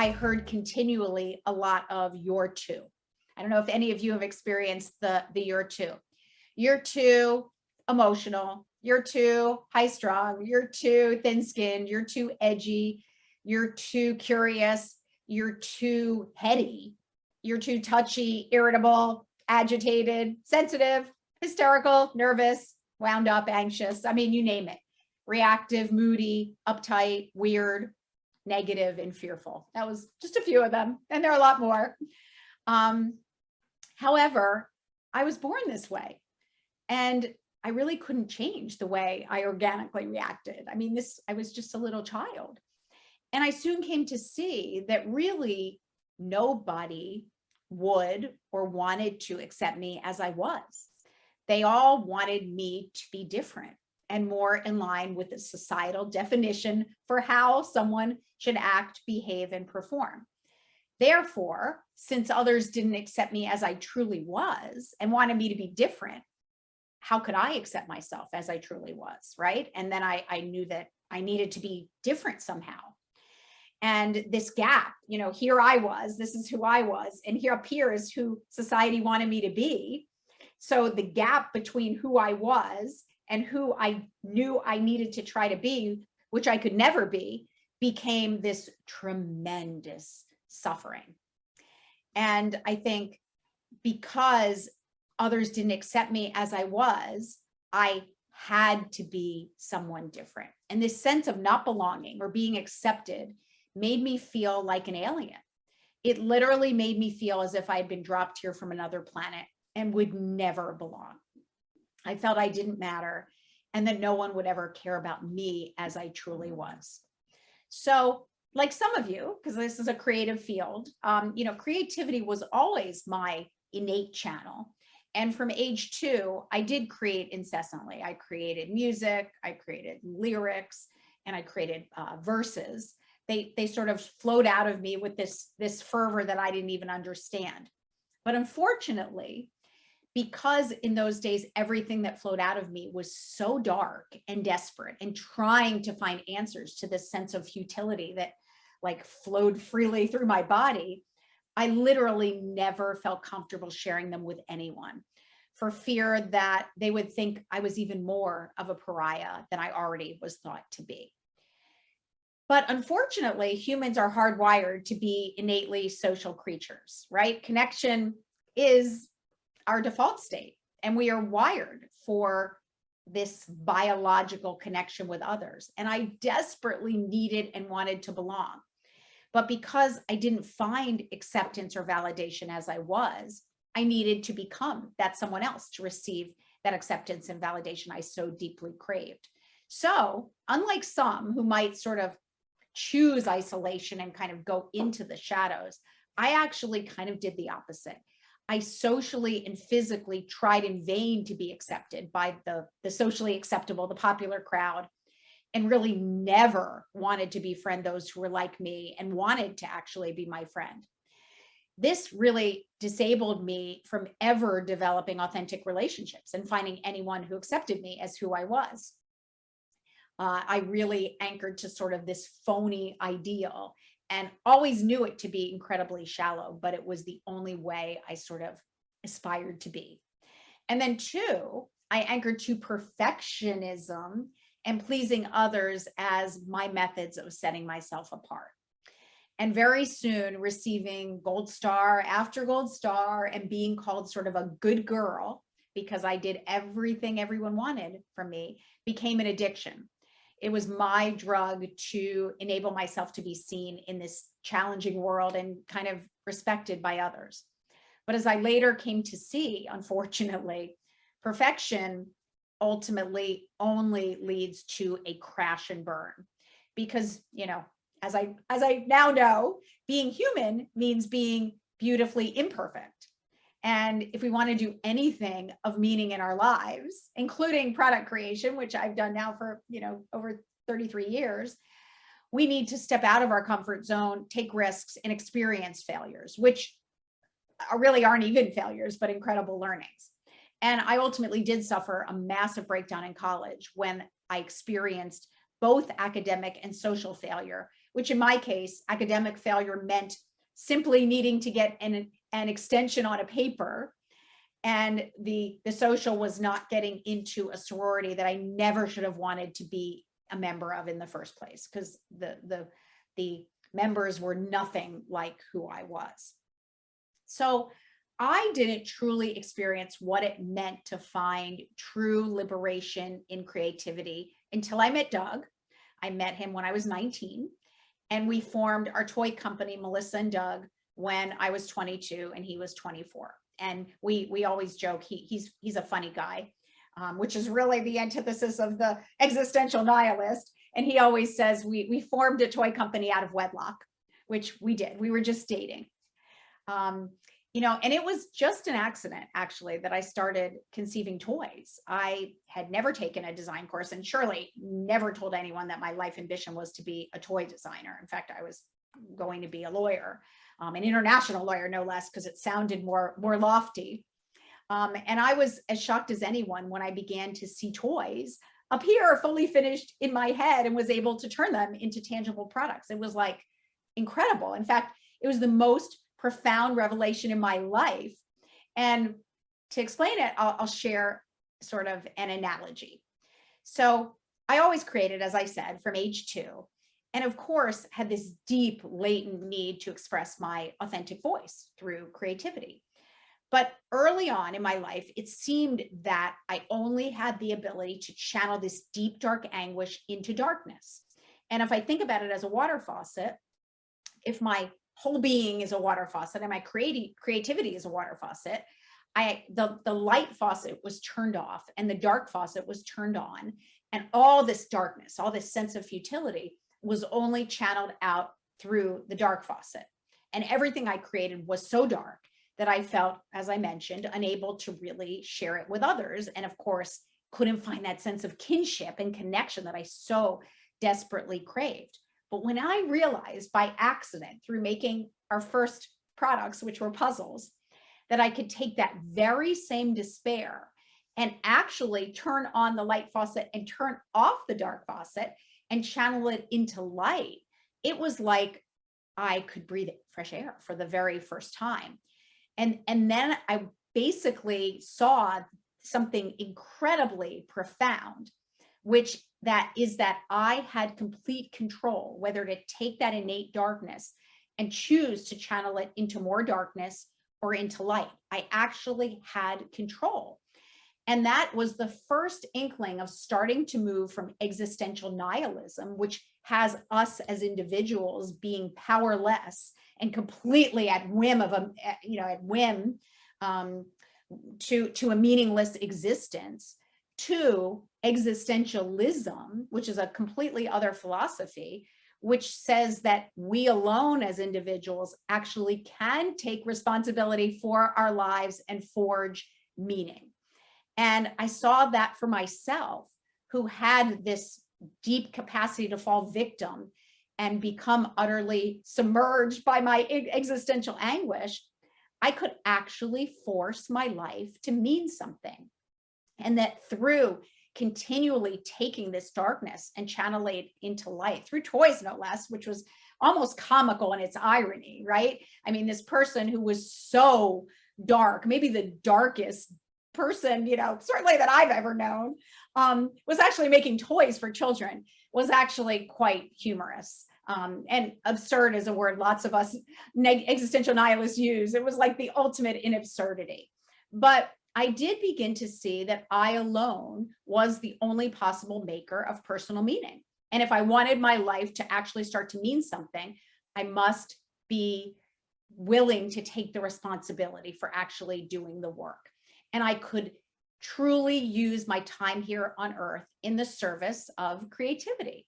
I heard continually a lot of "you're too." I don't know if any of you have experienced the "you're too." You're too emotional. You're too high strung. You're too thin skinned. You're too edgy. You're too curious. You're too heady. You're too touchy, irritable, agitated, sensitive, hysterical, nervous, wound up, anxious. I mean, you name it. Reactive, moody, uptight, weird, negative, and fearful. That was just a few of them, and there are a lot more. However, I was born this way, and I really couldn't change the way I organically reacted. I mean, I was just a little child. And I soon came to see that really nobody would or wanted to accept me as I was. They all wanted me to be different and more in line with the societal definition for how someone should act, behave, and perform. Therefore, since others didn't accept me as I truly was and wanted me to be different, how could I accept myself as I truly was, right? And then I knew that I needed to be different somehow. And this gap, here I was, this is who I was, and here up here is who society wanted me to be. So the gap between who I was and who I knew I needed to try to be, which I could never be, became this tremendous suffering. And I think because others didn't accept me as I was, I had to be someone different. And this sense of not belonging or being accepted made me feel like an alien. It literally made me feel as if I had been dropped here from another planet and would never belong. I felt I didn't matter and that no one would ever care about me as I truly was. So, like some of you, because this is a creative field, creativity was always my innate channel. And from age 2, I did create incessantly. I created music, I created lyrics, and I created verses. They sort of flowed out of me with this fervor that I didn't even understand. But unfortunately, because in those days, everything that flowed out of me was so dark and desperate and trying to find answers to this sense of futility that like flowed freely through my body, I literally never felt comfortable sharing them with anyone for fear that they would think I was even more of a pariah than I already was thought to be. But unfortunately, humans are hardwired to be innately social creatures, right? Connection is our default state, and we are wired for this biological connection with others. And I desperately needed and wanted to belong. But because I didn't find acceptance or validation as I was, I needed to become that someone else to receive that acceptance and validation I so deeply craved. So, unlike some who might sort of choose isolation and kind of go into the shadows, I actually kind of did the opposite. I socially and physically tried in vain to be accepted by the socially acceptable, the popular crowd, and really never wanted to befriend those who were like me and wanted to actually be my friend. This really disabled me from ever developing authentic relationships and finding anyone who accepted me as who I was. I really anchored to sort of this phony ideal and always knew it to be incredibly shallow, but it was the only way I sort of aspired to be. And then 2, I anchored to perfectionism and pleasing others as my methods of setting myself apart. And very soon receiving gold star after gold star and being called sort of a good girl because I did everything everyone wanted from me became an addiction. It was my drug to enable myself to be seen in this challenging world and kind of respected by others. But as I later came to see, unfortunately, perfection ultimately only leads to a crash and burn. Because, as I now know, being human means being beautifully imperfect. And if we want to do anything of meaning in our lives, including product creation, which I've done now for, over 33 years, we need to step out of our comfort zone, take risks, and experience failures, which really aren't even failures, but incredible learnings. And I ultimately did suffer a massive breakdown in college when I experienced both academic and social failure which in my case, academic failure meant simply needing to get an extension on a paper. And the social was not getting into a sorority that I never should have wanted to be a member of in the first place, because the members were nothing like who I was. So I didn't truly experience what it meant to find true liberation in creativity until I met Doug. I met him when I was 19, and we formed our toy company, Melissa and Doug, when I was 22 and he was 24. And we always joke, he's a funny guy, which is really the antithesis of the existential nihilist. And he always says we formed a toy company out of wedlock, which we did. We were just dating. And it was just an accident, actually, that I started conceiving toys. I had never taken a design course, and surely never told anyone that my life ambition was to be a toy designer. In fact, I was going to be a lawyer, an international lawyer, no less, because it sounded more lofty. And I was as shocked as anyone when I began to see toys appear fully finished in my head and was able to turn them into tangible products. It was like incredible. In fact, it was the most profound revelation in my life. And to explain it, I'll share sort of an analogy. So I always created, as I said, from age 2. And of course, had this deep latent need to express my authentic voice through creativity. But early on in my life, it seemed that I only had the ability to channel this deep, dark anguish into darkness. And if I think about it as a water faucet, if my whole being is a water faucet and my creativity is a water faucet, the light faucet was turned off and the dark faucet was turned on, and all this darkness, all this sense of futility was only channeled out through the dark faucet. And everything I created was so dark that I felt, as I mentioned, unable to really share it with others. And of course, couldn't find that sense of kinship and connection that I so desperately craved. But when I realized by accident through making our first products, which were puzzles, that I could take that very same despair and actually turn on the light faucet and turn off the dark faucet and channel it into light, it was like I could breathe fresh air for the very first time. And then I basically saw something incredibly profound, which is that I had complete control whether to take that innate darkness and choose to channel it into more darkness or into light. I actually had control. And that was the first inkling of starting to move from existential nihilism, which has us as individuals being powerless and completely at whim to a meaningless existence, to existentialism, which is a completely other philosophy, which says that we alone as individuals actually can take responsibility for our lives and forge meaning. And I saw that for myself, who had this deep capacity to fall victim and become utterly submerged by my existential anguish. I could actually force my life to mean something. And that through continually taking this darkness and channeling it into light through toys, no less, which was almost comical in its irony, right? I mean, this person who was so dark, maybe the darkest person, certainly that I've ever known, was actually making toys for children, was actually quite humorous. And absurd is a word lots of us existential nihilists use. It was like the ultimate in absurdity. But I did begin to see that I alone was the only possible maker of personal meaning. And if I wanted my life to actually start to mean something, I must be willing to take the responsibility for actually doing the work. And I could truly use my time here on earth in the service of creativity.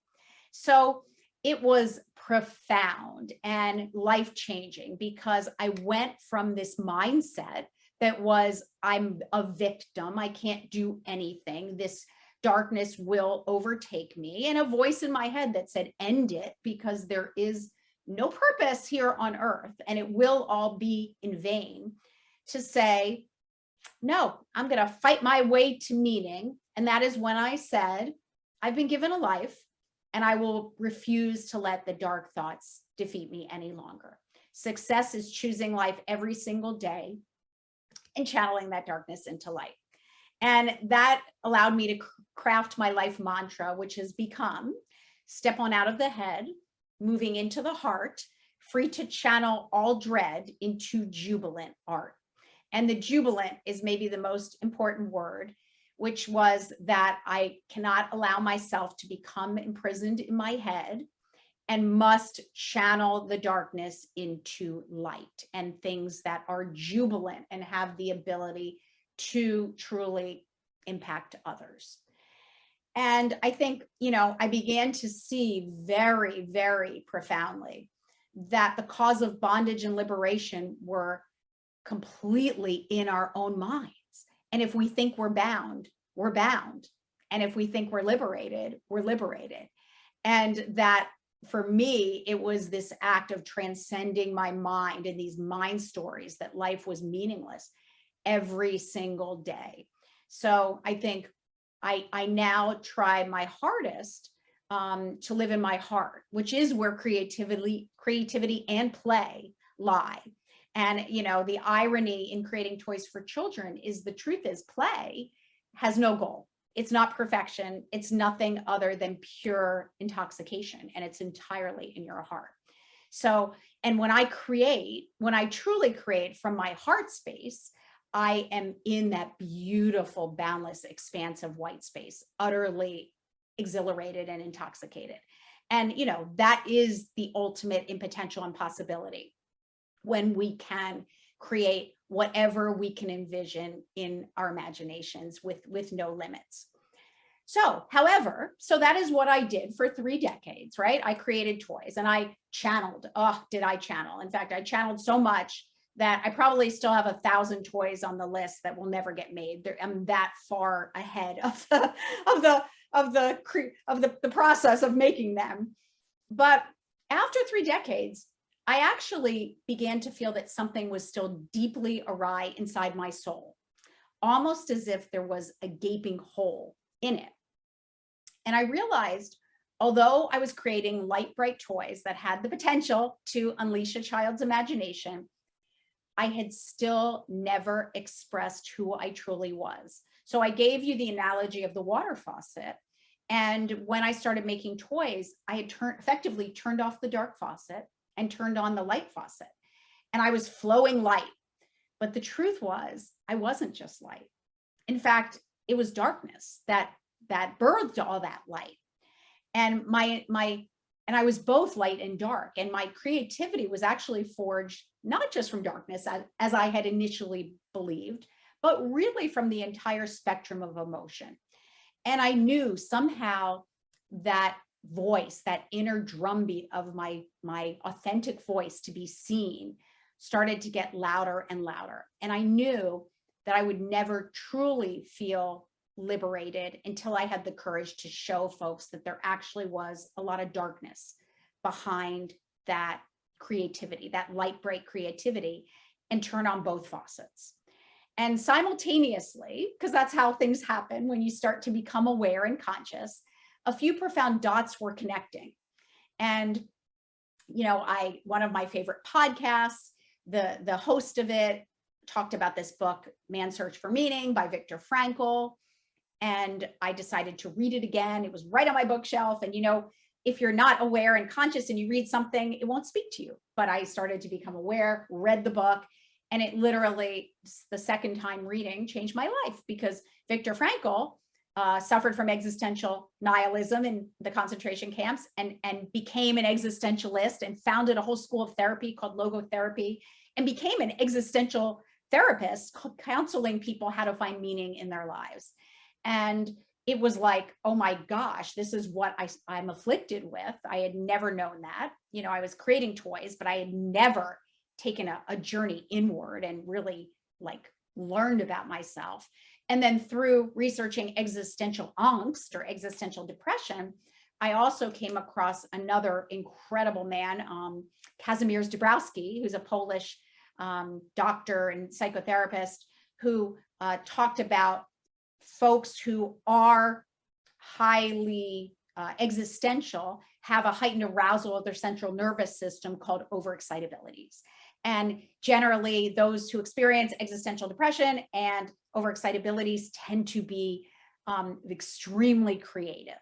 So it was profound and life-changing, because I went from this mindset that was, I'm a victim, I can't do anything, this darkness will overtake me, and a voice in my head that said, end it, because there is no purpose here on earth and it will all be in vain, to say, no, I'm going to fight my way to meaning. And that is when I said, I've been given a life. and I will refuse to let the dark thoughts defeat me any longer. Success is choosing life every single day and channeling that darkness into light. And that allowed me to craft my life mantra, which has become step on out of the head, moving into the heart, free to channel all dread into jubilant art. And the jubilant is maybe the most important word, which was that I cannot allow myself to become imprisoned in my head and must channel the darkness into light and things that are jubilant and have the ability to truly impact others. And I think, I began to see very, very profoundly that the cause of bondage and liberation were completely in our own minds. And if we think we're bound, we're bound. And if we think we're liberated, we're liberated. And that for me, it was this act of transcending my mind and these mind stories that life was meaningless every single day. So I think I now try my hardest to live in my heart, which is where creativity and play lie. And, the irony in creating toys for children is the truth is play has no goal. It's not perfection. It's nothing other than pure intoxication, and it's entirely in your heart. So, and when I truly create from my heart space, I am in that beautiful, boundless, expansive white space, utterly exhilarated and intoxicated. And, that is the ultimate in potential and possibility when we can create whatever we can envision in our imaginations with no limits. So, however, that is what I did for 3 decades, right? I created toys and I channeled. Oh, did I channel? In fact, I channeled so much that I probably still have 1,000 toys on the list that will never get made. I'm that far ahead of the process of making them. But after 3 decades, I actually began to feel that something was still deeply awry inside my soul, almost as if there was a gaping hole in it. And I realized, although I was creating light, bright toys that had the potential to unleash a child's imagination, I had still never expressed who I truly was. So I gave you the analogy of the water faucet. And when I started making toys, I had effectively turned off the dark faucet and turned on the light faucet. And I was flowing light. But the truth was, I wasn't just light. In fact, it was darkness that birthed all that light. And and I was both light and dark. And my creativity was actually forged not just from darkness, as I had initially believed, but really from the entire spectrum of emotion. And I knew somehow that voice, that inner drumbeat of my authentic voice to be seen, started to get louder and louder. And I knew that I would never truly feel liberated until I had the courage to show folks that there actually was a lot of darkness behind that creativity, that light, bright creativity, and turn on both faucets. And simultaneously, because that's how things happen when you start to become aware and conscious, a few profound dots were connecting. And, one of my favorite podcasts, the host of it talked about this book, Man's Search for Meaning by Viktor Frankl. And I decided to read it again. It was right on my bookshelf. And, if you're not aware and conscious and you read something, it won't speak to you. But I started to become aware, read the book, and it literally, the second time reading, changed my life, because Viktor Frankl suffered from existential nihilism in the concentration camps and became an existentialist and founded a whole school of therapy called logotherapy and became an existential therapist counseling people how to find meaning in their lives. And it was like, oh my gosh, this is what I'm afflicted with. I had never known that. I was creating toys, but I had never taken a journey inward and really learned about myself. And then through researching existential angst or existential depression, I also came across another incredible man, Kazimierz Dabrowski, who's a Polish doctor and psychotherapist, who talked about folks who are highly existential have a heightened arousal of their central nervous system called overexcitabilities. And generally, those who experience existential depression and overexcitabilities tend to be extremely creative.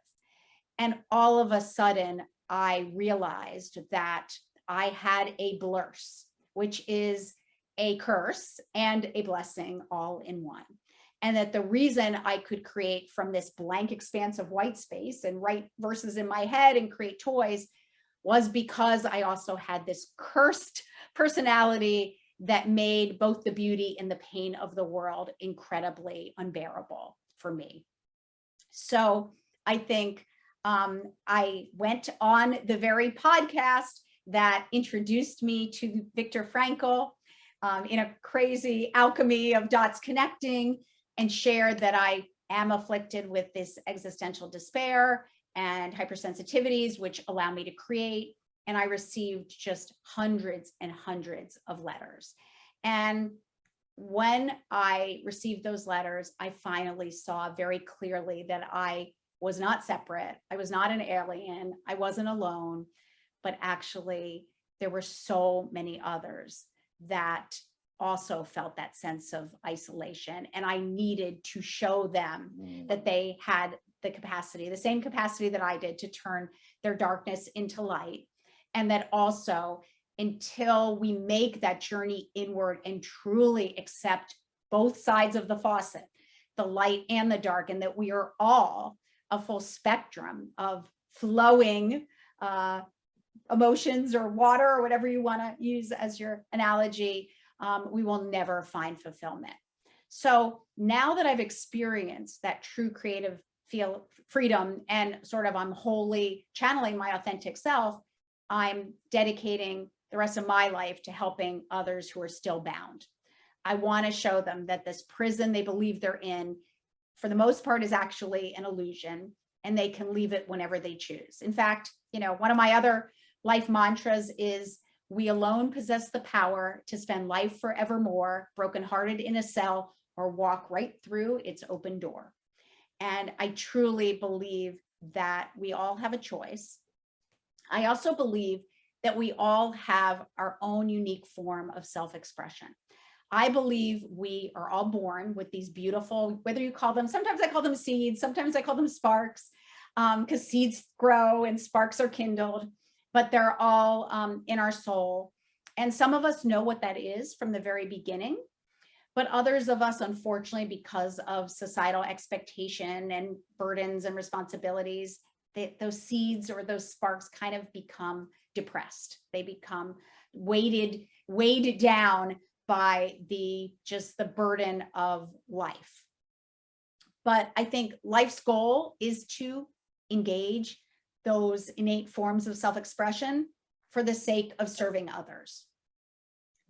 And all of a sudden, I realized that I had a blurse, which is a curse and a blessing all in one. And that the reason I could create from this blank expanse of white space and write verses in my head and create toys was because I also had this cursed personality that made both the beauty and the pain of the world incredibly unbearable for me. So I think I went on the very podcast that introduced me to Viktor Frankl in a crazy alchemy of dots connecting, and shared that I am afflicted with this existential despair and hypersensitivities, which allow me to create. And I received just hundreds and hundreds of letters. And when I received those letters, I finally saw very clearly that I was not separate. I was not an alien. I wasn't alone, but actually there were so many others that also felt that sense of isolation. And I needed to show them that they had the capacity, the same capacity that I did, to turn their darkness into light. And that also, until we make that journey inward and truly accept both sides of the faucet, the light and the dark, and that we are all a full spectrum of flowing emotions or water or whatever you want to use as your analogy, we will never find fulfillment. So now that I've experienced that true creative freedom and sort of I'm wholly channeling my authentic self, I'm dedicating the rest of my life to helping others who are still bound. I want to show them that this prison they believe they're in, for the most part, is actually an illusion, and they can leave it whenever they choose. In fact, one of my other life mantras is, we alone possess the power to spend life forevermore, brokenhearted in a cell, or walk right through its open door. And I truly believe that we all have a choice. I also believe that we all have our own unique form of self-expression. I believe we are all born with these beautiful, whether you call them, sometimes I call them seeds, sometimes I call them sparks, because seeds grow and sparks are kindled, but they're all in our soul. And some of us know what that is from the very beginning, but others of us, unfortunately, because of societal expectation and burdens and responsibilities, those seeds or those sparks kind of become depressed. They become weighted down by just the burden of life. But I think life's goal is to engage those innate forms of self-expression for the sake of serving others.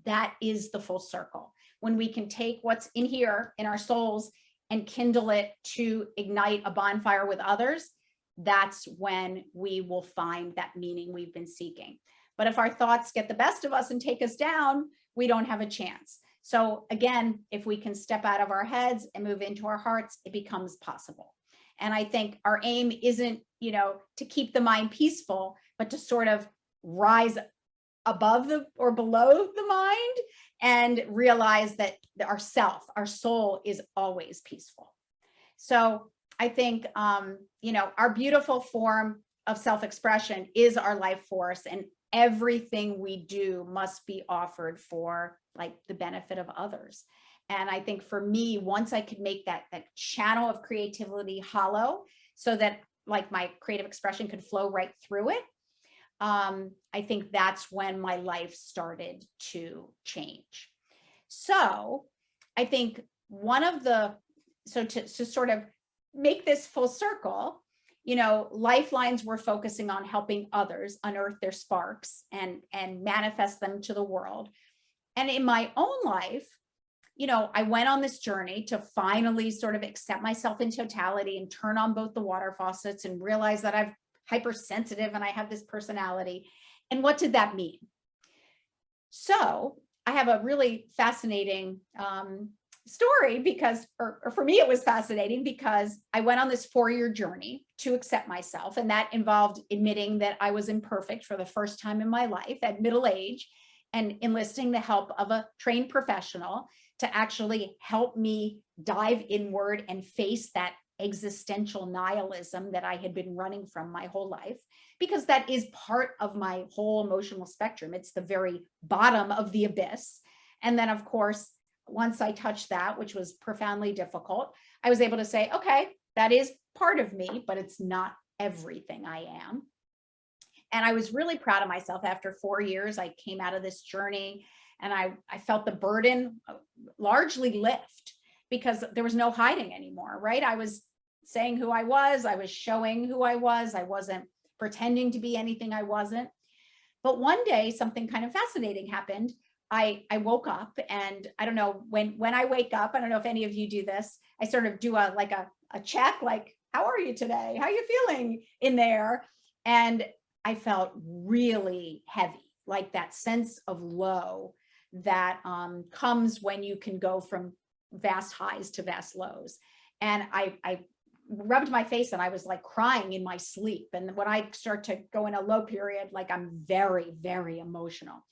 That is the full circle. When we can take what's in here in our souls and kindle it to ignite a bonfire with others, that's when we will find that meaning we've been seeking. But if our thoughts get the best of us and take us down, we don't have a chance. So again, if we can step out of our heads and move into our hearts, it becomes possible. And I think our aim isn't, to keep the mind peaceful, but to sort of rise above or below the mind and realize that our soul is always peaceful. So I think, our beautiful form of self-expression is our life force, and everything we do must be offered for the benefit of others. And I think for me, once I could make that channel of creativity hollow so that my creative expression could flow right through it, I think that's when my life started to change. So I think to sort of make this full circle, LIfeLines, we're focusing on helping others unearth their sparks and manifest them to the world. And in my own life, I went on this journey to finally sort of accept myself in totality and turn on both the water faucets and realize that I'm hypersensitive and I have this personality. And what did that mean? So I have a really fascinating story because, or for me, it was fascinating because I went on this 4-year journey to accept myself. And that involved admitting that I was imperfect for the first time in my life at middle age, and enlisting the help of a trained professional to actually help me dive inward and face that existential nihilism that I had been running from my whole life, because that is part of my whole emotional spectrum. It's the very bottom of the abyss. And then, of course, once I touched that, which was profoundly difficult, I was able to say, okay, that is part of me, but it's not everything I am. And I was really proud of myself. After 4 years, I came out of this journey and I felt the burden largely lift, because there was no hiding anymore, right? I was saying who I was showing who I wasn't pretending to be anything I wasn't. But one day, something kind of fascinating happened. I woke up, and I don't know, when I wake up, I don't know if any of you do this, I sort of do a check, like, how are you today? How are you feeling in there? And I felt really heavy, like that sense of low that comes when you can go from vast highs to vast lows. And I rubbed my face and I was like crying in my sleep. And when I start to go in a low period, like I'm very, very emotional.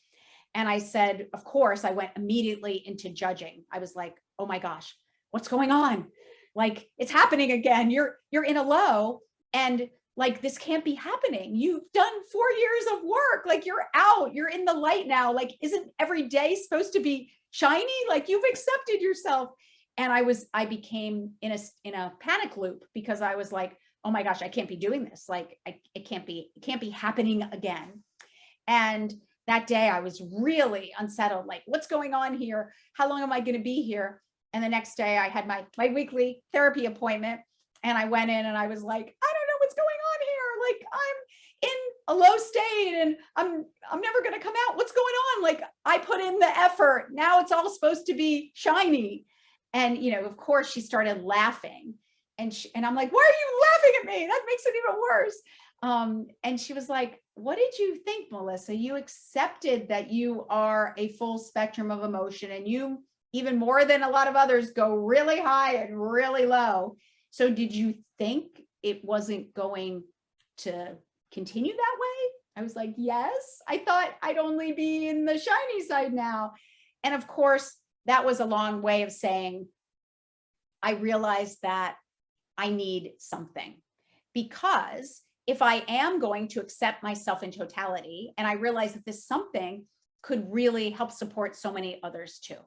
And I said, of course, I went immediately into judging. I was like, oh my gosh, what's going on? Like, it's happening again. You're in a low, and like, this can't be happening. You've done 4 years of work. Like, you're out, you're in the light now. Like, isn't every day supposed to be shiny? Like, you've accepted yourself. And I became in a panic loop, because I was like, oh my gosh, I can't be doing this. Like, it can't be happening again. And that day I was really unsettled, like, what's going on here? How long am I going to be here? And the next day I had my weekly therapy appointment, and I went in and I was like, I don't know what's going on here. Like, I'm in a low state and I'm never going to come out. What's going on? Like, I put in the effort. Now it's all supposed to be shiny. And, of course she started laughing, and I'm like, why are you laughing at me? That makes it even worse. And she was like, what did you think, Melissa? You accepted that you are a full spectrum of emotion, and you, even more than a lot of others, go really high and really low. So did you think it wasn't going to continue that way? I was like, yes, I thought I'd only be in the shiny side now. And of course, that was a long way of saying, I realized that I need something, because if I am going to accept myself in totality, and I realize that this something could really help support so many others too.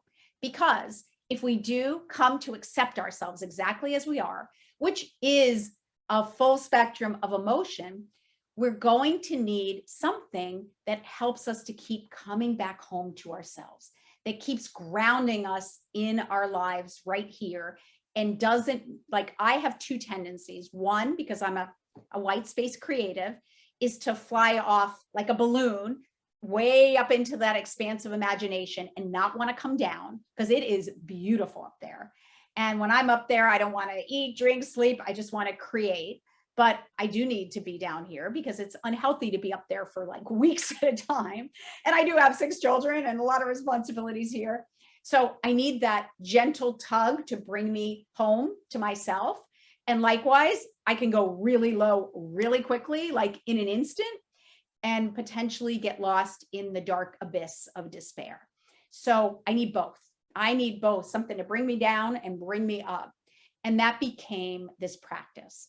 Because if we do come to accept ourselves exactly as we are, which is a full spectrum of emotion, we're going to need something that helps us to keep coming back home to ourselves, that keeps grounding us in our lives right here, and doesn't, like, I have two tendencies. One, because I'm a white space creative, is to fly off like a balloon way up into that expanse of imagination and not want to come down, because it is beautiful up there. And when I'm up there, I don't want to eat, drink, sleep. I just want to create. But I do need to be down here, because it's unhealthy to be up there for like weeks at a time. And I do have 6 children and a lot of responsibilities here. So I need that gentle tug to bring me home to myself. And likewise, I can go really low really quickly, like in an instant, and potentially get lost in the dark abyss of despair. So I need both. I need both, something to bring me down and bring me up. And that became this practice.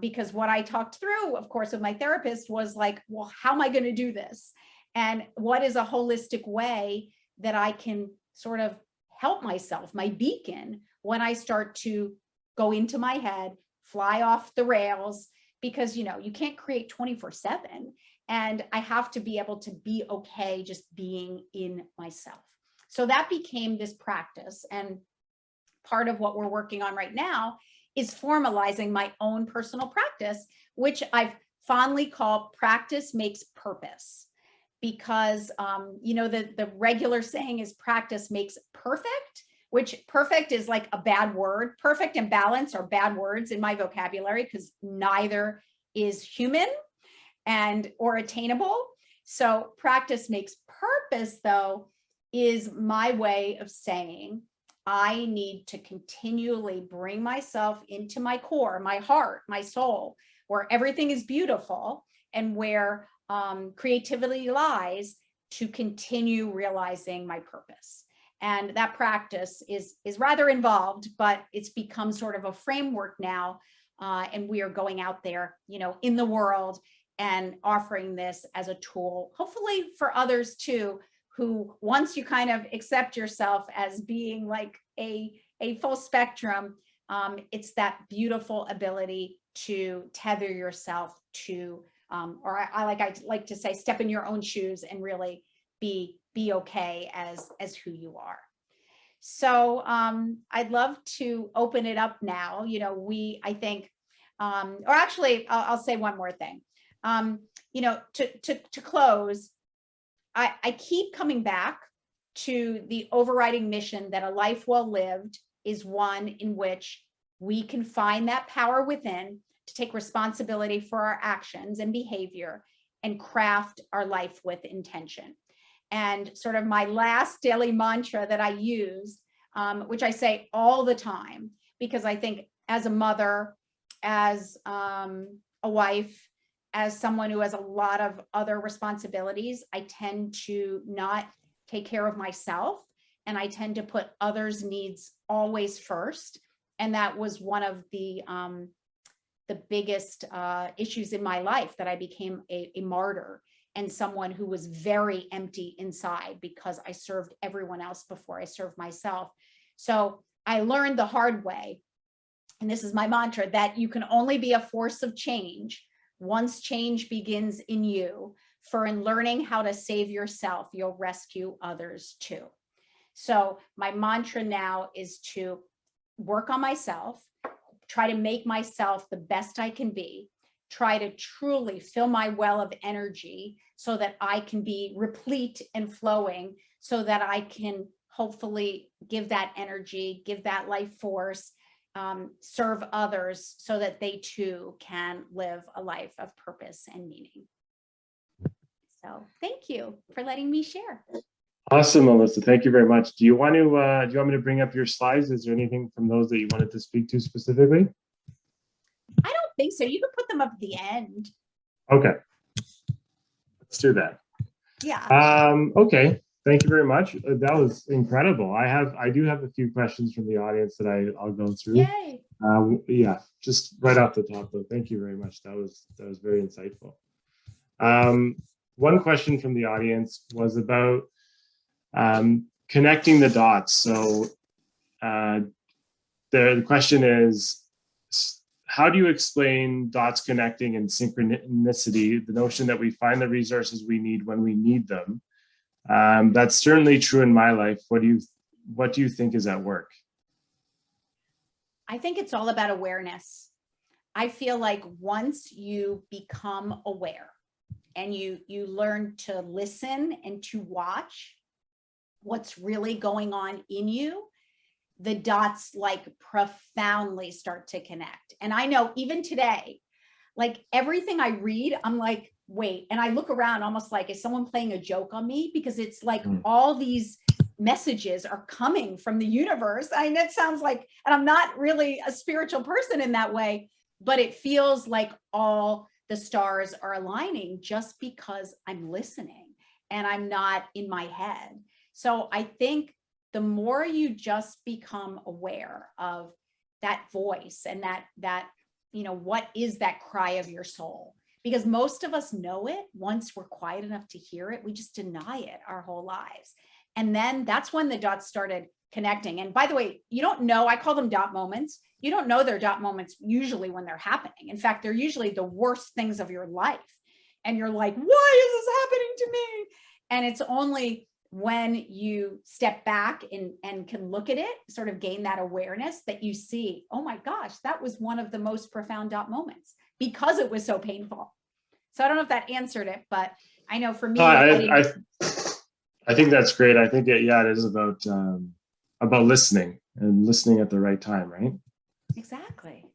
Because what I talked through, of course, with my therapist was like, well, how am I going to do this? And what is a holistic way that I can sort of help myself, my beacon, when I start to go into my head, fly off the rails? Because, you can't create 24/7. And I have to be able to be okay just being in myself. So that became this practice. And part of what we're working on right now is formalizing my own personal practice, which I've fondly called practice makes purpose. Because, the regular saying is practice makes perfect, which perfect is like a bad word. Perfect and balance are bad words in my vocabulary, because neither is human or attainable. So practice makes purpose, though, is my way of saying, I need to continually bring myself into my core, my heart, my soul, where everything is beautiful and where creativity lies, to continue realizing my purpose. And that practice is rather involved, but it's become sort of a framework now. And we are going out there, in the world and offering this as a tool, hopefully for others too, who, once you kind of accept yourself as being like a full spectrum, it's that beautiful ability to tether yourself to, or I like to say, step in your own shoes and really be okay as who you are. So I'd love to open it up now. I think, or actually, I'll say one more thing. To close, I keep coming back to the overriding mission that a life well lived is one in which we can find that power within to take responsibility for our actions and behavior and craft our life with intention. And sort of my last daily mantra that I use, which I say all the time, because I think as a mother, as a wife, as someone who has a lot of other responsibilities, I tend to not take care of myself, and I tend to put others' needs always first. And that was one of the biggest issues in my life, that I became a martyr and someone who was very empty inside because I served everyone else before I served myself. So I learned the hard way, and this is my mantra, that you can only be a force of change once change begins in you. For in learning how to save yourself, you'll rescue others too. So my mantra now is to work on myself, try to make myself the best I can be, try to truly fill my well of energy so that I can be replete and flowing, so that I can hopefully give that energy, give that life force, serve others so that they too can live a life of purpose and meaning. So thank you for letting me share. Awesome, Melissa. Thank you very much. Do you want me to bring up your slides? Is there anything from those that you wanted to speak to specifically? I don't think so. You can put them up at the end. Okay. Let's do that. Yeah. Okay. Thank you very much. That was incredible. I do have a few questions from the audience that I'll go through. Yay. Yeah, just right off the top though. Thank you very much. That was very insightful. One question from the audience was about connecting the dots. So the question is, how do you explain dots connecting and synchronicity, the notion that we find the resources we need when we need them? That's certainly true in my life. What do you think is at work? I think it's all about awareness. I feel like once you become aware and you learn to listen and to watch what's really going on in you, the dots like profoundly start to connect. And I know even today, like everything I read, I'm like, wait, and I look around almost like, is someone playing a joke on me? Because it's like all these messages are coming from the universe. I know it sounds like, and I'm not really a spiritual person in that way, but it feels like all the stars are aligning just because I'm listening and I'm not in my head. So I think the more you just become aware of that voice and that what is that cry of your soul? Because most of us know it once we're quiet enough to hear it. We just deny it our whole lives. And then that's when the dots started connecting. And by the way, you don't know, I call them dot moments. You don't know they're dot moments usually when they're happening. In fact, they're usually the worst things of your life. And you're like, why is this happening to me? And it's only when you step back and can look at it, sort of gain that awareness, that you see, oh my gosh, that was one of the most profound dot moments because it was so painful. So I don't know if that answered it, but I know for me, I think that's great. I think it is about listening and listening at the right time, right? Exactly.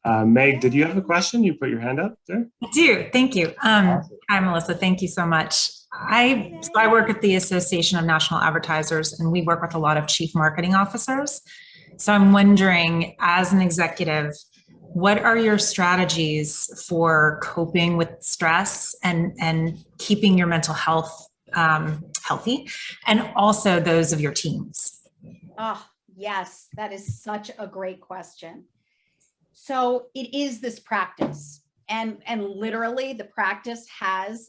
Meg, did you have a question? You put your hand up there. I do. Thank you. Awesome. Hi, Melissa. Thank you so much. I work at the Association of National Advertisers, and we work with a lot of chief marketing officers. So I'm wondering, as an executive, what are your strategies for coping with stress and keeping your mental health healthy, and also those of your teams? Oh, yes, that is such a great question. So it is this practice. And literally the practice has,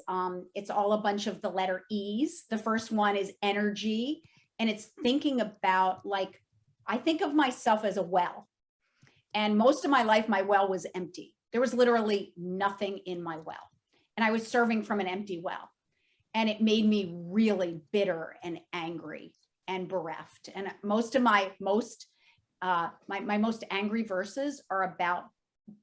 it's all a bunch of the letter E's. The first one is energy. And it's thinking about, like, I think of myself as a well. And most of my life, my well was empty. There was literally nothing in my well. And I was serving from an empty well. And it made me really bitter and angry and bereft. And most of my most angry verses are about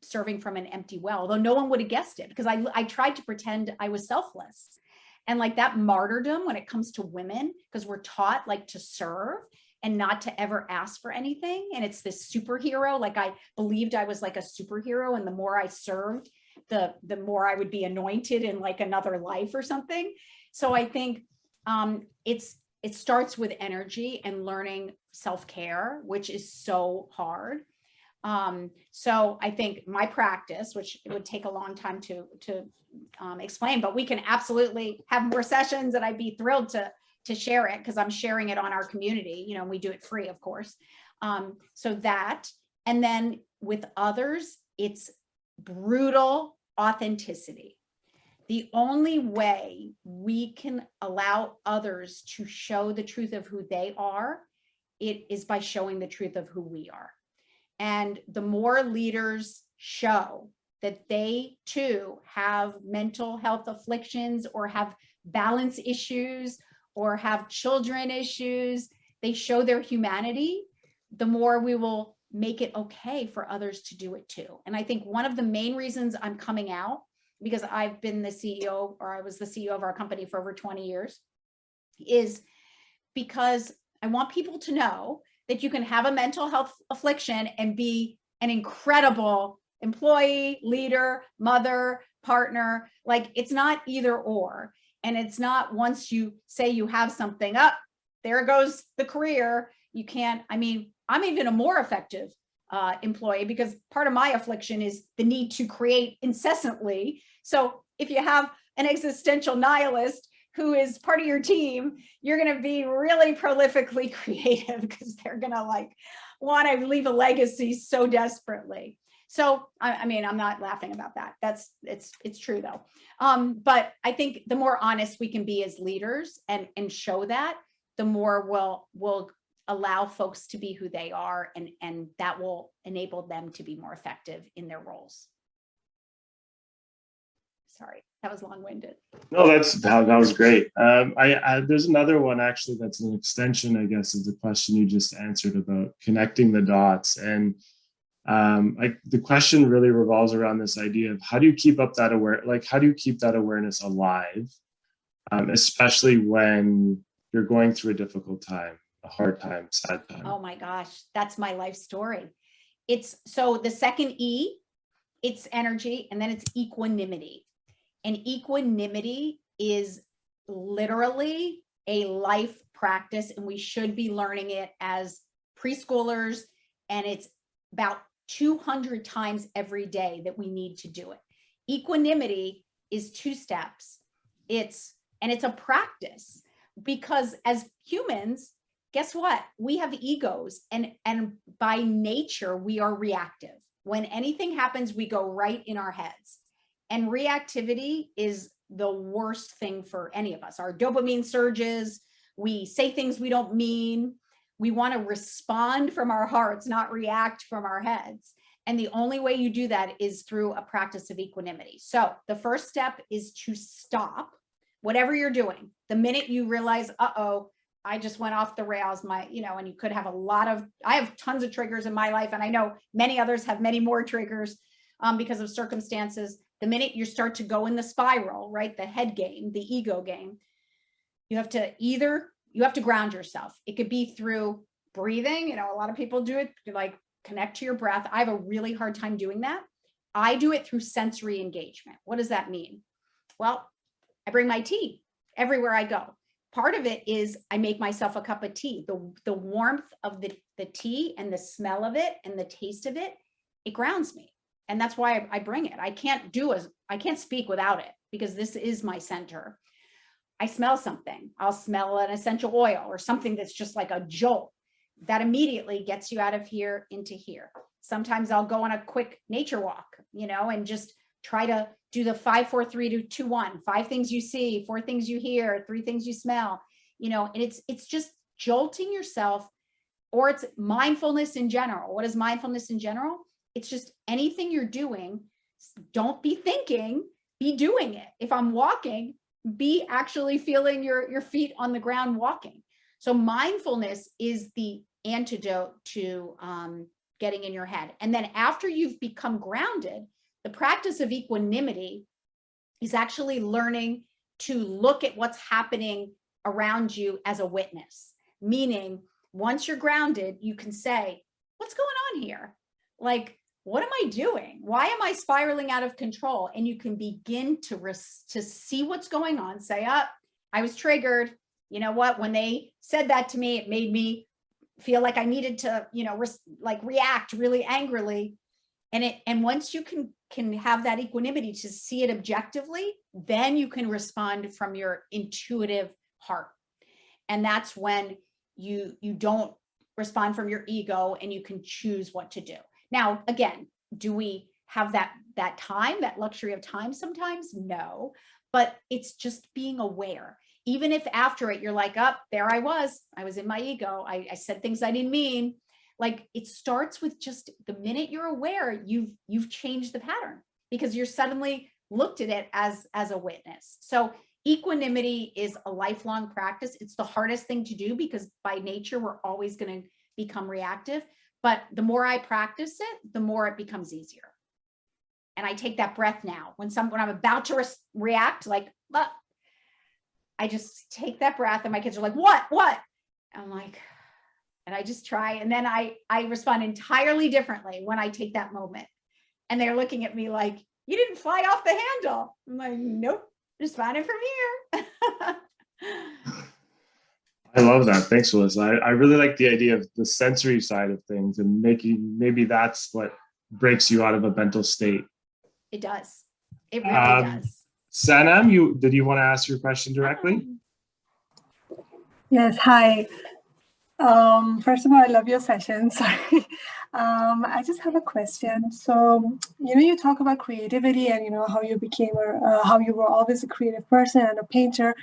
serving from an empty well, though no one would have guessed it, because I tried to pretend I was selfless. And like that martyrdom when it comes to women, because we're taught like to serve and not to ever ask for anything. And it's this superhero, like I believed I was like a superhero, and the more I served, the more I would be anointed in like another life or something. So I think it starts with energy and learning self-care, which is so hard. So I think my practice, which it would take a long time to explain, but we can absolutely have more sessions, and I'd be thrilled to share it, because I'm sharing it on our community, you know, and we do it free, of course. So that, and then with others, it's brutal authenticity. The only way we can allow others to show the truth of who they are, it is by showing the truth of who we are. And the more leaders show that they too have mental health afflictions, or have balance issues, or have children issues, they show their humanity, the more we will make it okay for others to do it too. And I think one of the main reasons I'm coming out, because I've been the CEO, or I was the CEO of our company for over 20 years, is because I want people to know that you can have a mental health affliction and be an incredible employee, leader, mother, partner. Like, it's not either or. And it's not once you say you have something, up, there goes the career. You can't, I mean, I'm even a more effective employee, because part of my affliction is the need to create incessantly. So if you have an existential nihilist who is part of your team, you're going to be really prolifically creative, because they're going to like want to leave a legacy so desperately. So, I mean, I'm not laughing about that. It's true though. But I think the more honest we can be as leaders and show that, the more we'll allow folks to be who they are, and that will enable them to be more effective in their roles. Sorry, that was long-winded. No, that was great. There's another one actually that's an extension, I guess, of the question you just answered about connecting the dots. And the question really revolves around this idea of how do you keep up that how do you keep that awareness alive, especially when you're going through a difficult time, a hard time, sad time. Oh my gosh, that's my life story. So the second E, it's energy, and then it's equanimity. And equanimity is literally a life practice, and we should be learning it as preschoolers. And it's about 200 times every day that we need to do it. Equanimity is 2 steps. It's a practice, because as humans, guess what? We have egos, and by nature, we are reactive. When anything happens, we go right in our heads. And reactivity is the worst thing for any of us. Our dopamine surges, we say things we don't mean. We want to respond from our hearts, not react from our heads. And the only way you do that is through a practice of equanimity. So the first step is to stop whatever you're doing. The minute you realize, uh-oh, I just went off the rails, and you could have I have tons of triggers in my life, and I know many others have many more triggers because of circumstances. The minute you start to go in the spiral, right, the head game, the ego game, you have to ground yourself. It could be through breathing. A lot of people do it, like connect to your breath. I have a really hard time doing that. I do it through sensory engagement. What does that mean? Well, I bring my tea. everywhere I go. Part of it is I make myself a cup of tea. The warmth of the tea and the smell of it and the taste of it, it grounds me. And that's why I bring it. I can't speak without it because this is my center. I smell something. I'll smell an essential oil or something that's just like a jolt that immediately gets you out of here into here. Sometimes I'll go on a quick nature walk, and just try to do the 5, 4, 3, 2, 1, 5 things you see, 4 things you hear, 3 things you smell, and it's just jolting yourself, or it's mindfulness in general. What is mindfulness in general? It's just anything you're doing. Don't be thinking, be doing it. If I'm walking, be actually feeling your feet on the ground walking. So mindfulness is the antidote to getting in your head. And then after you've become grounded, the practice of equanimity is actually learning to look at what's happening around you as a witness. Meaning, once you're grounded, you can say, what's going on here? Like, what am I doing? Why am I spiraling out of control? And you can begin to see what's going on. Say, I was triggered. You know what? When they said that to me, it made me feel like I needed to, react really angrily. And once you can have that equanimity to see it objectively, then you can respond from your intuitive heart. And that's when you don't respond from your ego, and you can choose what to do. Now, again, do we have that time, that luxury of time sometimes? No, but it's just being aware. Even if after it, you're like, there I was in my ego. I said things I didn't mean. Like, it starts with just the minute you're aware, you've changed the pattern because you're suddenly looked at it as a witness. So equanimity is a lifelong practice. It's the hardest thing to do because by nature, we're always going to become reactive. But the more I practice it, the more it becomes easier. And I take that breath now. When I'm about to react, I just take that breath, and my kids are like, what? I'm like, and I just try. And then I respond entirely differently when I take that moment. And they're looking at me like, you didn't fly off the handle. I'm like, nope, responding from here. I love that. Thanks, Melissa. I really like the idea of the sensory side of things, and maybe that's what breaks you out of a mental state. It does. It really does. Sanam, did you want to ask your question directly? Yes, hi. First of all, I love your session. Sorry. I just have a question. So, you talk about creativity and, how you became how you were always a creative person and a painter.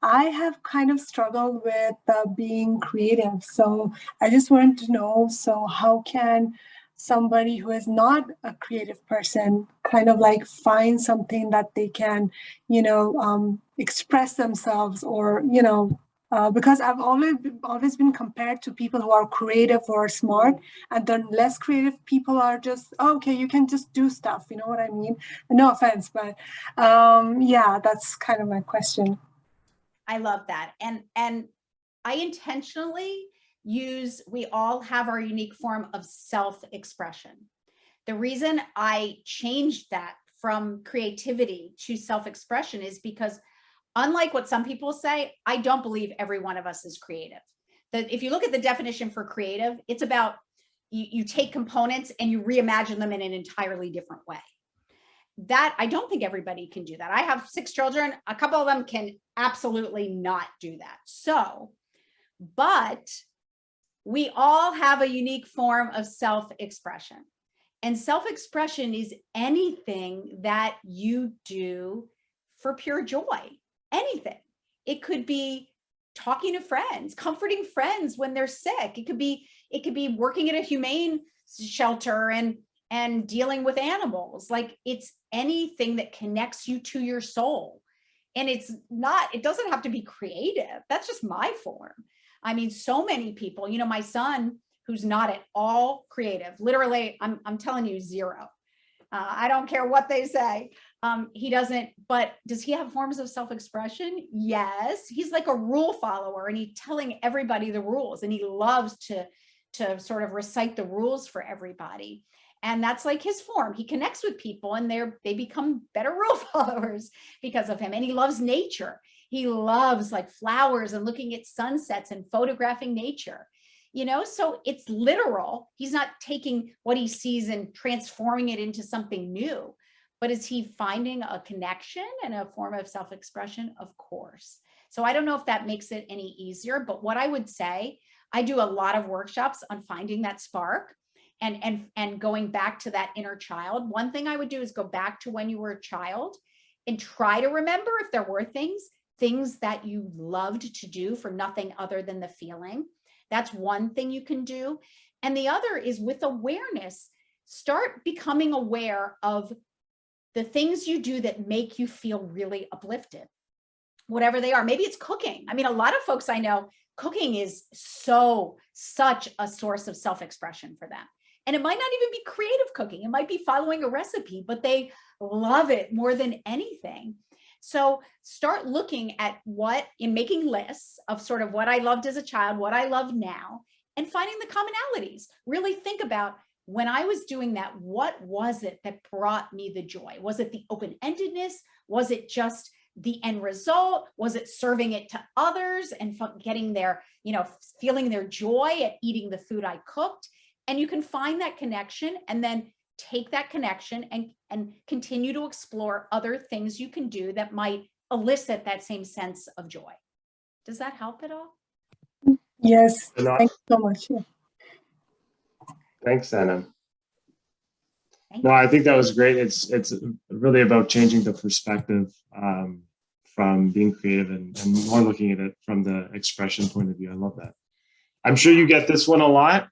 I have kind of struggled with being creative. So I just wanted to know, so how can somebody who is not a creative person kind of like find something that they can, express themselves or, because I've always been compared to people who are creative or smart, and then less creative people are just, okay, you can just do stuff. You know what I mean? No offense, but yeah, that's kind of my question. I love that. And I intentionally we all have our unique form of self-expression. The reason I changed that from creativity to self-expression is because, unlike what some people say, I don't believe every one of us is creative. If you look at the definition for creative, it's about you take components and you reimagine them in an entirely different way. That I don't think everybody can do that. I have 6 children. A couple of them can absolutely not do that. So, but we all have a unique form of self-expression. And self-expression is anything that you do for pure joy. Anything. It could be talking to friends, comforting friends when they're sick. It could be working at a humane shelter and dealing with animals. Like, it's anything that connects you to your soul. And it doesn't have to be creative. That's just my form. I mean, so many people, my son, who's not at all creative, literally, I'm telling you, 0. I don't care what they say. He doesn't, but does he have forms of self-expression? Yes. He's like a rule follower, and he's telling everybody the rules, and he loves to sort of recite the rules for everybody. And that's like his form. He connects with people, and they become better rule followers because of him. And he loves nature. He loves like flowers and looking at sunsets and photographing nature, you know, so it's literal. He's not taking what he sees and transforming it into something new, but is he finding a connection and a form of self-expression? Of course. So I don't know if that makes it any easier, but what I would say, I do a lot of workshops on finding that spark and going back to that inner child. One thing I would do is go back to when you were a child and try to remember if there were things that you loved to do for nothing other than the feeling. That's one thing you can do. And the other is with awareness, start becoming aware of the things you do that make you feel really uplifted, whatever they are. Maybe it's cooking. I mean, a lot of folks I know, cooking is such a source of self-expression for them. And it might not even be creative cooking. It might be following a recipe, but they love it more than anything. So start looking at making lists of sort of what I loved as a child, what I love now, and finding the commonalities. Really think about, when I was doing that, what was it that brought me the joy? Was it the open-endedness? Was it just the end result? Was it serving it to others and getting their, feeling their joy at eating the food I cooked? And you can find that connection and then take that connection and continue to explore other things you can do that might elicit that same sense of joy. Does that help at all? Yes, thank you so much. Yeah. Thanks, Anna. No, I think that was great. It's really about changing the perspective from being creative and more looking at it from the expression point of view. I love that. I'm sure you get this one a lot,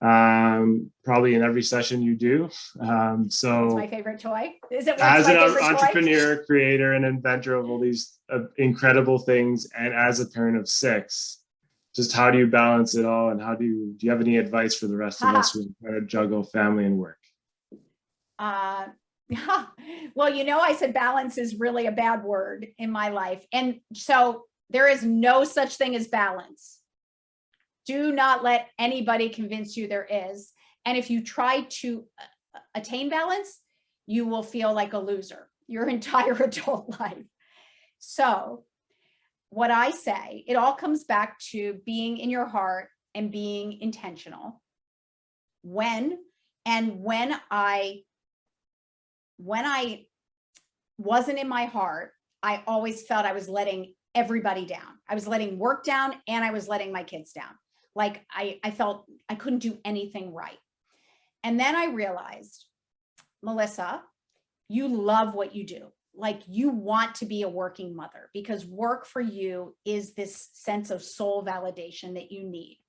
probably in every session you do. So it's my favorite toy. Is it? As an entrepreneur, creator, and inventor of all these incredible things, and as a parent of 6, just how do you balance it all, and do you have any advice for the rest of us who try to juggle family and work? Well, I said balance is really a bad word in my life. And so there is no such thing as balance. Do not let anybody convince you there is. And if you try to attain balance, you will feel like a loser your entire adult life. So what I say, it all comes back to being in your heart and being intentional. When I wasn't in my heart, I always felt I was letting everybody down. I was letting work down and I was letting my kids down. Like I felt I couldn't do anything right. And then I realized, Melissa, you love what you do. Like you want to be a working mother because work for you is this sense of soul validation that you need.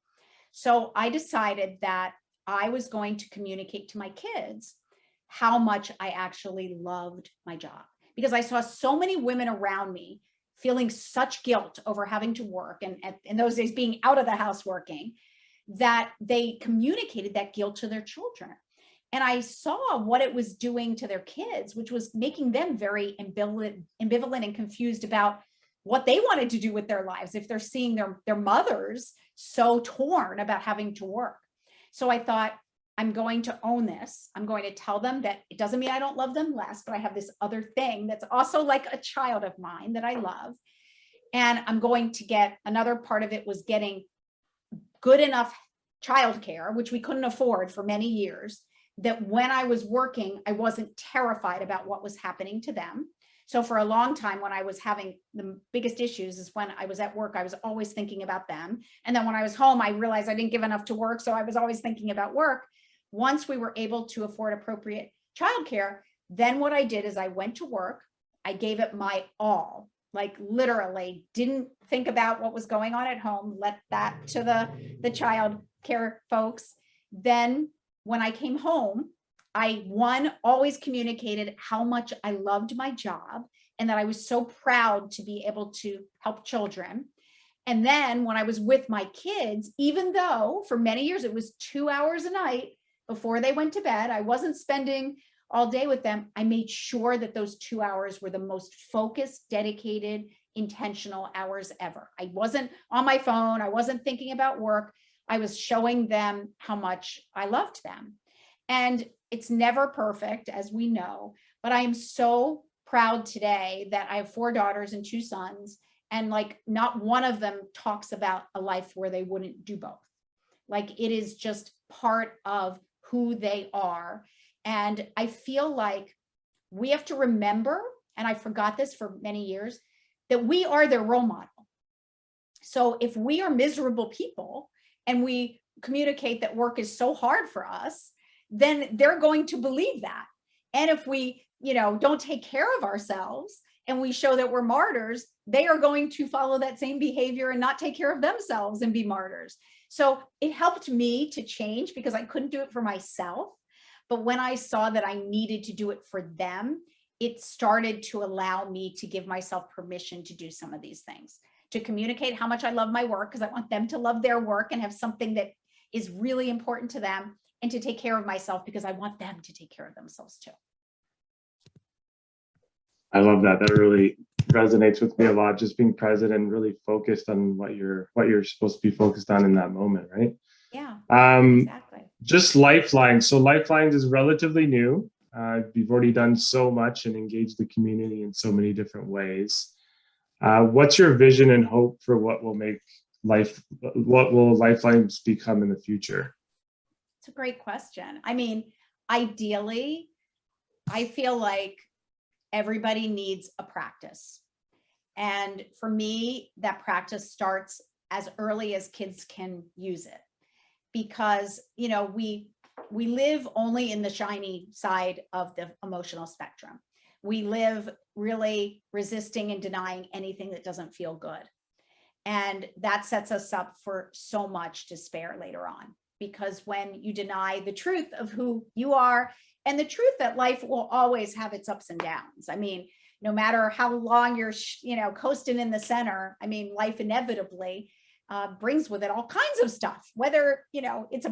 So I decided that I was going to communicate to my kids how much I actually loved my job, because I saw so many women around me feeling such guilt over having to work, and in those days being out of the house working, that they communicated that guilt to their children. And I saw what it was doing to their kids, which was making them very ambivalent and confused about what they wanted to do with their lives if they're seeing their mothers so torn about having to work. So I thought, I'm going to own this. I'm going to tell them that it doesn't mean I don't love them less, but I have this other thing that's also like a child of mine that I love. And I'm going to get, another part of it was getting good enough childcare, which we couldn't afford for many years, that when I was working, I wasn't terrified about what was happening to them. So for a long time, when I was having the biggest issues is when I was at work, I was always thinking about them. And then when I was home, I realized I didn't give enough to work. So I was always thinking about work. Once we were able to afford appropriate childcare, then what I did is I went to work. I gave it my all, like literally didn't think about what was going on at home, let that to the child care folks. Then when I came home, I always communicated how much I loved my job and that I was so proud to be able to help children. And then when I was with my kids, even though for many years it was 2 hours a night before they went to bed, I wasn't spending all day with them. I made sure that those 2 hours were the most focused, dedicated, intentional hours ever. I wasn't on my phone. I wasn't thinking about work. I was showing them how much I loved them. And it's never perfect, as we know, but I am so proud today that I have 4 daughters and 2 sons, And like not one of them talks about a life where they wouldn't do both. Like it is just part of who they are. And I feel like we have to remember, and I forgot this for many years, that we are their role model. So if we are miserable people and we communicate that work is so hard for us, then they're going to believe that. And if we, don't take care of ourselves and we show that we're martyrs, they are going to follow that same behavior and not take care of themselves and be martyrs. So it helped me to change because I couldn't do it for myself. But when I saw that I needed to do it for them, it started to allow me to give myself permission to do some of these things, to communicate how much I love my work, because I want them to love their work and have something that is really important to them, and to take care of myself because I want them to take care of themselves too. I love that. That really resonates with me a lot. Just being present and really focused on what you're supposed to be focused on in that moment, right? Yeah, exactly. Just LIfeLines. So LIfeLines is relatively new. You've already done so much and engaged the community in so many different ways. What's your vision and hope for what will LIfeLines become in the future? It's a great question. I mean, ideally, I feel like everybody needs a practice. And for me, that practice starts as early as kids can use it. Because, we live only in the shiny side of the emotional spectrum. We live really resisting and denying anything that doesn't feel good. And that sets us up for so much despair later on. Because when you deny the truth of who you are and the truth that life will always have its ups and downs. I mean, no matter how long you're, coasting in the center, I mean, life inevitably brings with it all kinds of stuff, whether, it's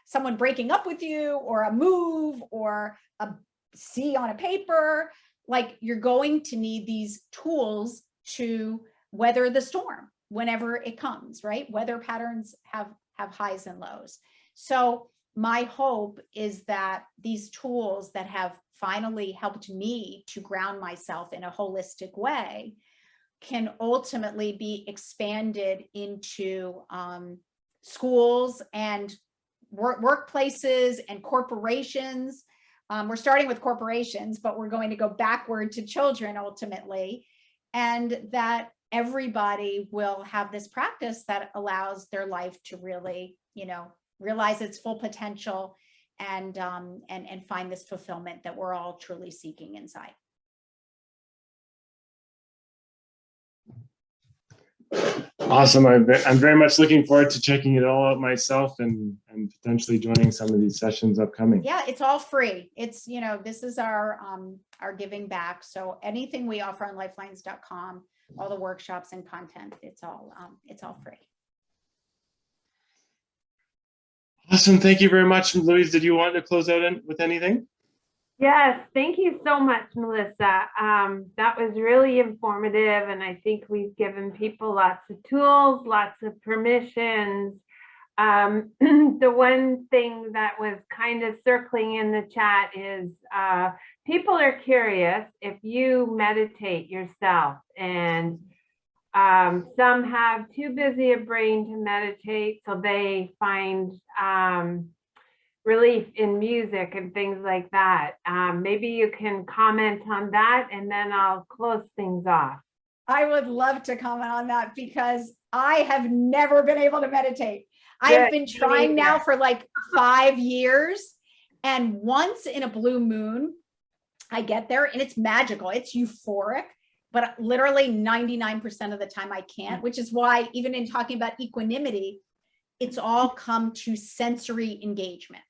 someone breaking up with you or a move or a C on a paper. Like you're going to need these tools to weather the storm whenever it comes, right? Weather patterns have highs and lows. So my hope is that these tools that have finally helped me to ground myself in a holistic way can ultimately be expanded into schools and workplaces and corporations. We're starting with corporations, but we're going to go backward to children ultimately, and that everybody will have this practice that allows their life to really, realize its full potential and find this fulfillment that we're all truly seeking inside. Awesome. I'm very much looking forward to checking it all out myself and potentially joining some of these sessions upcoming. Yeah, it's all free. It's, this is our giving back. So anything we offer on LIfeLines.com, all the workshops and content, it's all free. Awesome. Thank you very much. Louise, did you want to close out with anything? Yes, thank you so much, Melissa. That was really informative, and I think we've given people lots of tools, lots of permissions. The one thing that was kind of circling in the chat is people are curious if you meditate yourself, and some have too busy a brain to meditate, so they find relief in music and things like that. Maybe you can comment on that, and then I'll close things off. I would love to comment on that because I have never been able to meditate. Good. I've been trying now for like 5 years, and once in a blue moon, I get there and it's magical. It's euphoric, but literally 99% of the time I can't, which is why even in talking about equanimity, it's all come to sensory engagement.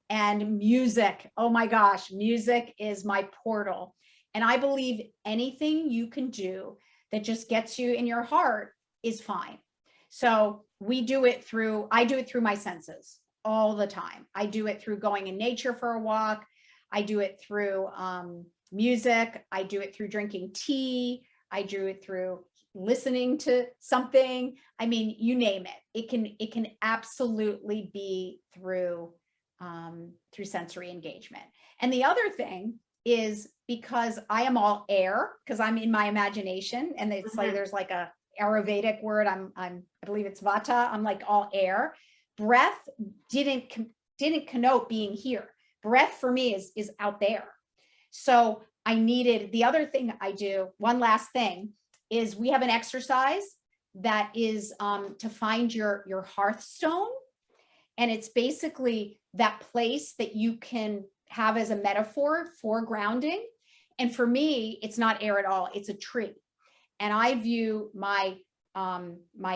And music, oh my gosh, music is my portal. And I believe anything you can do that just gets you in your heart is fine. So I do it through my senses all the time. I do it through going in nature for a walk. I do it through music. I do it through drinking tea. I do it through listening to something. I mean, you name it. It can absolutely be through sensory engagement. And the other thing is because I am all air, because I'm in my imagination, and it's like there's like a Ayurvedic word. I believe it's vata. I'm like all air. Breath didn't connote being here. Breath for me is out there. So I needed, the other thing I do, one last thing, is we have an exercise that is to find your hearthstone. And it's basically that place that you can have as a metaphor for grounding. And for me, it's not air at all. It's a tree. And I view my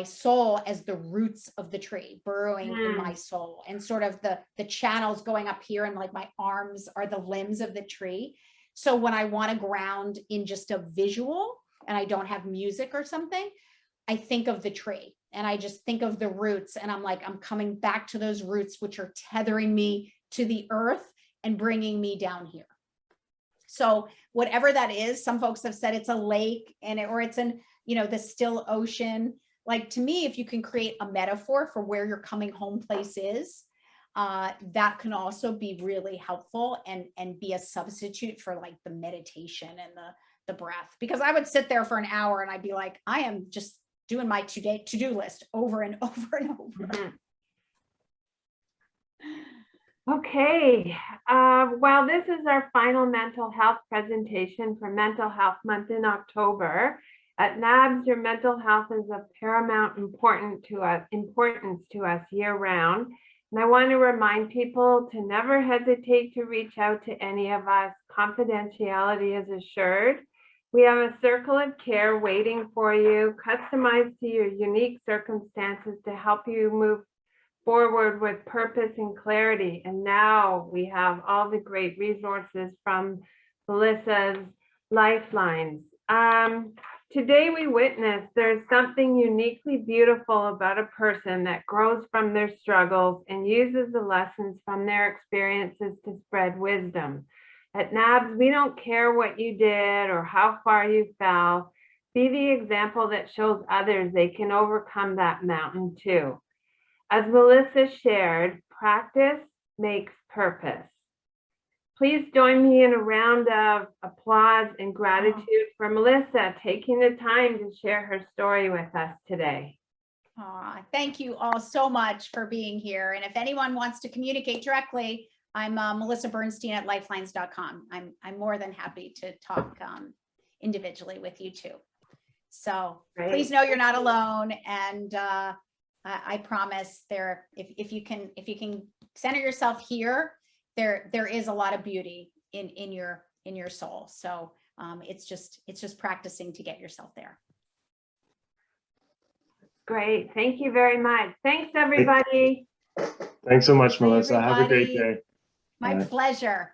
soul as the roots of the tree burrowing in my soul, and sort of the channels going up here, and like my arms are the limbs of the tree. So when I want to ground in just a visual and I don't have music or something, I think of the tree, and I just think of the roots, and I'm like, I'm coming back to those roots, which are tethering me to the earth and bringing me down here. So whatever that is, some folks have said it's a lake, or it's an, the still ocean. Like, to me, if you can create a metaphor for where your coming home place is, that can also be really helpful and be a substitute for like the meditation and the breath. Because I would sit there for an hour and I'd be like, I am just doing my to-do list over and over and over. Okay, well, this is our final mental health presentation for Mental Health Month in October. At NABS, your mental health is of paramount importance to us year-round. And I want to remind people to never hesitate to reach out to any of us. Confidentiality is assured. We have a circle of care waiting for you, customized to your unique circumstances to help you move forward with purpose and clarity. And now we have all the great resources from Melissa's LIfeLines. Today we witnessed there's something uniquely beautiful about a person that grows from their struggles and uses the lessons from their experiences to spread wisdom. At NABS, we don't care what you did or how far you fell. Be the example that shows others they can overcome that mountain too. As Melissa shared, practice makes purpose. Please join me in a round of applause and gratitude for Melissa taking the time to share her story with us today. Thank you all so much for being here. And if anyone wants to communicate directly, I'm Melissa Bernstein at lifelines.com. I'm more than happy to talk individually with you too. So please know you're not alone. And I promise if you can center yourself here, there is a lot of beauty in your soul. So it's just practicing to get yourself there. Great. Thank you very much. Thanks, everybody. Thanks so much, Melissa. Everybody. Have a great day. My pleasure.